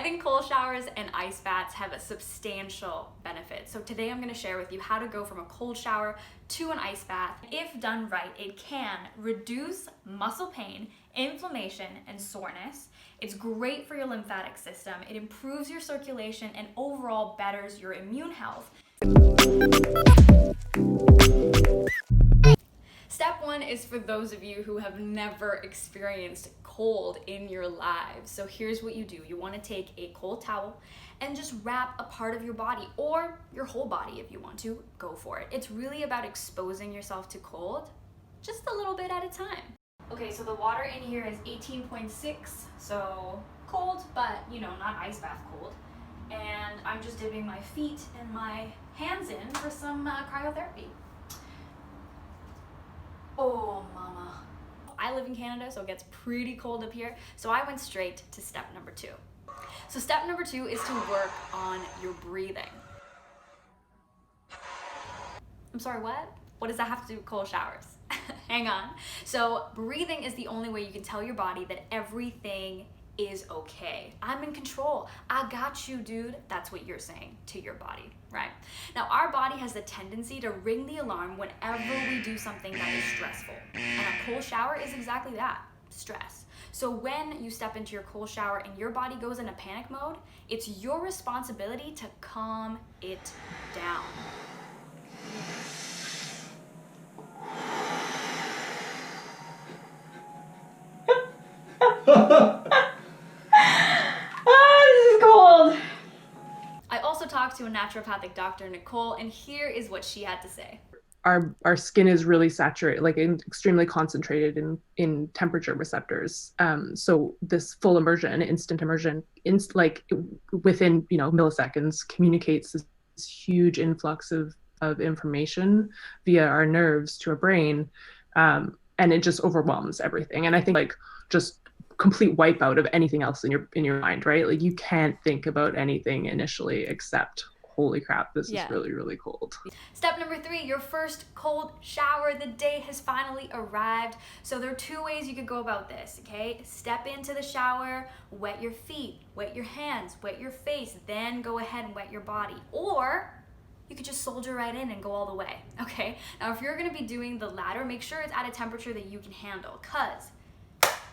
I think cold showers and ice baths have a substantial benefit. So today I'm going to share with you how to go from a cold shower to an ice bath. If done right, it can reduce muscle pain, inflammation, and soreness. It's great for your lymphatic system. It improves your circulation and overall betters your immune health. Step one is for those of you who have never experienced cold in your lives. So here's what you do. You want to take a cold towel and just wrap a part of your body, or your whole body if you want to, go for it. It's really about exposing yourself to cold just a little bit at a time. Okay, so the water in here is 18.6, so cold, but not ice bath cold. And I'm just dipping my feet and my hands in for some cryotherapy. Oh, mama. I live in Canada, so it gets pretty cold up here. So I went straight to step number 2. So step number 2 is to work on your breathing. I'm sorry, what? What does that have to do with cold showers? Hang on. So breathing is the only way you can tell your body that everything is okay. I'm in control. I got you, dude. That's what you're saying to your body, right? Now, our body has the tendency to ring the alarm whenever we do something that is stressful. And a cold shower is exactly that, stress. So when you step into your cold shower and your body goes into panic mode, it's your responsibility to calm it down. Talked to a naturopathic doctor, Nicole, and here is what she had to say. Our skin is really saturated, extremely concentrated in temperature receptors. So this full immersion, instant immersion, within milliseconds, communicates this huge influx of information via our nerves to our brain, and it just overwhelms everything. And I think just complete wipeout of anything else in your mind, right? You can't think about anything initially except, holy crap, this is really, really cold. Step number 3, your first cold shower. The day has finally arrived. So there are 2 ways you could go about this, okay? Step into the shower, wet your feet, wet your hands, wet your face, then go ahead and wet your body. Or you could just soldier right in and go all the way, okay? Now, if you're gonna be doing the latter, make sure it's at a temperature that you can handle, because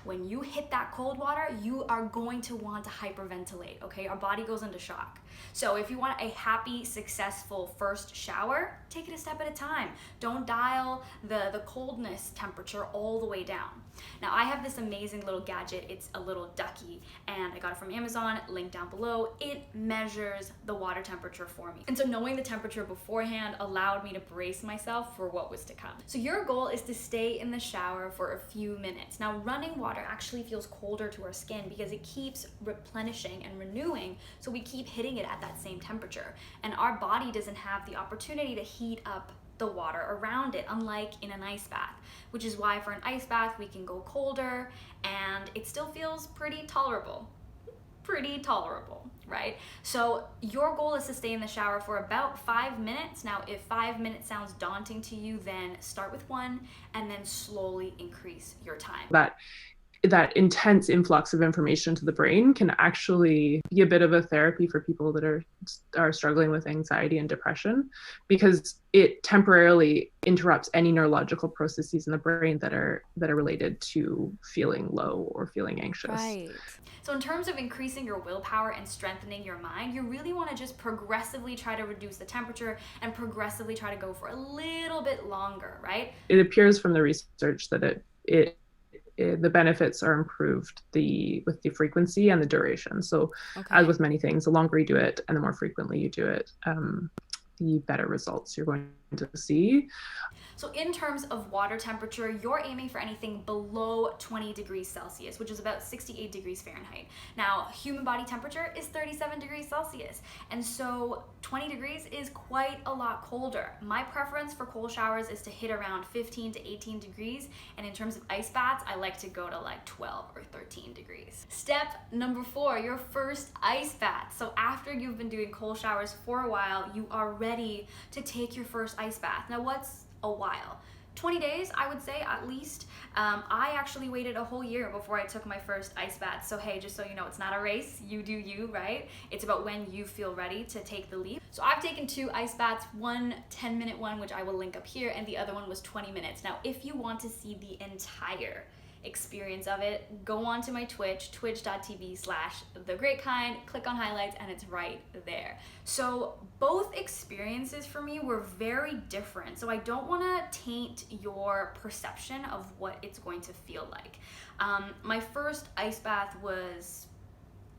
when you hit that cold water, you are going to want to hyperventilate, okay? Our body goes into shock. So if you want a happy, successful first shower, take it a step at a time. Don't dial the coldness temperature all the way down. Now, I have this amazing little gadget. It's a little ducky, and I got it from Amazon, link down below. It measures the water temperature for me. And so knowing the temperature beforehand allowed me to brace myself for what was to come. So your goal is to stay in the shower for a few minutes. Now, running water actually feels colder to our skin because it keeps replenishing and renewing, so we keep hitting it at that same temperature. And our body doesn't have the opportunity to heat up the water around it, unlike in an ice bath, which is why for an ice bath we can go colder and it still feels pretty tolerable, right? So your goal is to stay in the shower for about 5 minutes. Now, if 5 minutes sounds daunting to you, then start with 1 and then slowly increase your time. That intense influx of information to the brain can actually be a bit of a therapy for people that are struggling with anxiety and depression, because it temporarily interrupts any neurological processes in the brain that are related to feeling low or feeling anxious. Right. So in terms of increasing your willpower and strengthening your mind, you really want to just progressively try to reduce the temperature and progressively try to go for a little bit longer, right? It appears from the research that the benefits are improved with the frequency and the duration. So as with many things, the longer you do it and the more frequently you do it, the better results you're going to see. So in terms of water temperature, you're aiming for anything below 20 degrees Celsius, which is about 68 degrees Fahrenheit. Now, human body temperature is 37 degrees Celsius, and so 20 degrees is quite a lot colder. My preference for cold showers is to hit around 15 to 18 degrees, and in terms of ice baths, I like to go to 12 or 13 degrees. Step number 4, your first ice bath. So after you've been doing cold showers for a while, you are ready to take your first ice bath. Now, what's a while? 20 days, I would say, at least. I actually waited a whole year before I took my first ice bath. So hey, just so you know, it's not a race. You do you, right? It's about when you feel ready to take the leap. So I've taken 2 ice baths, one 10-minute one, which I will link up here, and the other one was 20 minutes. Now, if you want to see the entire experience of it, go on to my Twitch, twitch.tv/thegreatkind, click on highlights, and it's right there. So both experiences for me were very different. So I don't want to taint your perception of what it's going to feel like. My first ice bath was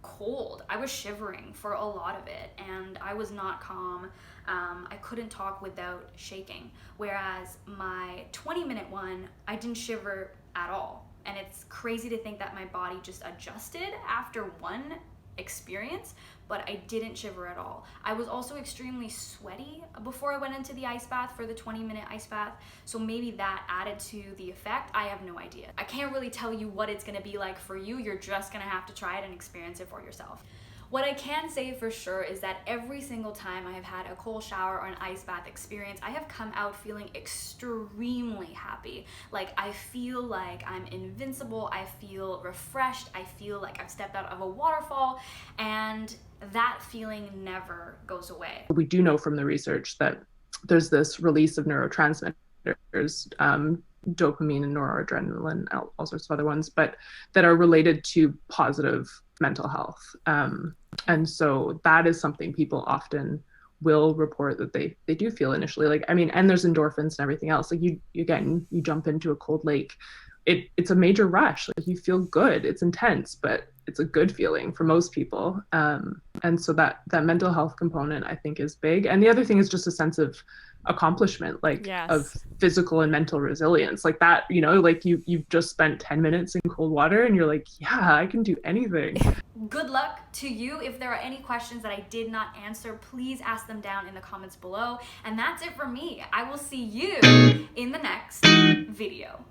cold. I was shivering for a lot of it, and I was not calm. I couldn't talk without shaking. Whereas my 20-minute one, I didn't shiver at all. And it's crazy to think that my body just adjusted after one experience, but I didn't shiver at all. I was also extremely sweaty before I went into the ice bath for the 20-minute ice bath, so maybe that added to the effect. I have no idea. I can't really tell you what it's gonna be like for you. You're just gonna have to try it and experience it for yourself. What I can say for sure is that every single time I have had a cold shower or an ice bath experience, I have come out feeling extremely happy. Like, I feel like I'm invincible, I feel refreshed, I feel like I've stepped out of a waterfall, and that feeling never goes away. We do know from the research that there's this release of neurotransmitters, dopamine and noradrenaline, all sorts of other ones, but that are related to positive mental health. And so that is something people often will report that they do feel initially. Like, I mean, and there's endorphins and everything else. Like you jump into a cold lake, it's a major rush. Like, you feel good, it's intense, but it's a good feeling for most people. And so that mental health component, I think, is big. And the other thing is just a sense of accomplishment, like of physical and mental resilience, like that, you know, like you've just spent 10 minutes in cold water and you're like, yeah, I can do anything. Good luck to you. If there are any questions that I did not answer, please ask them down in the comments below. And that's it for me. I will see you in the next video.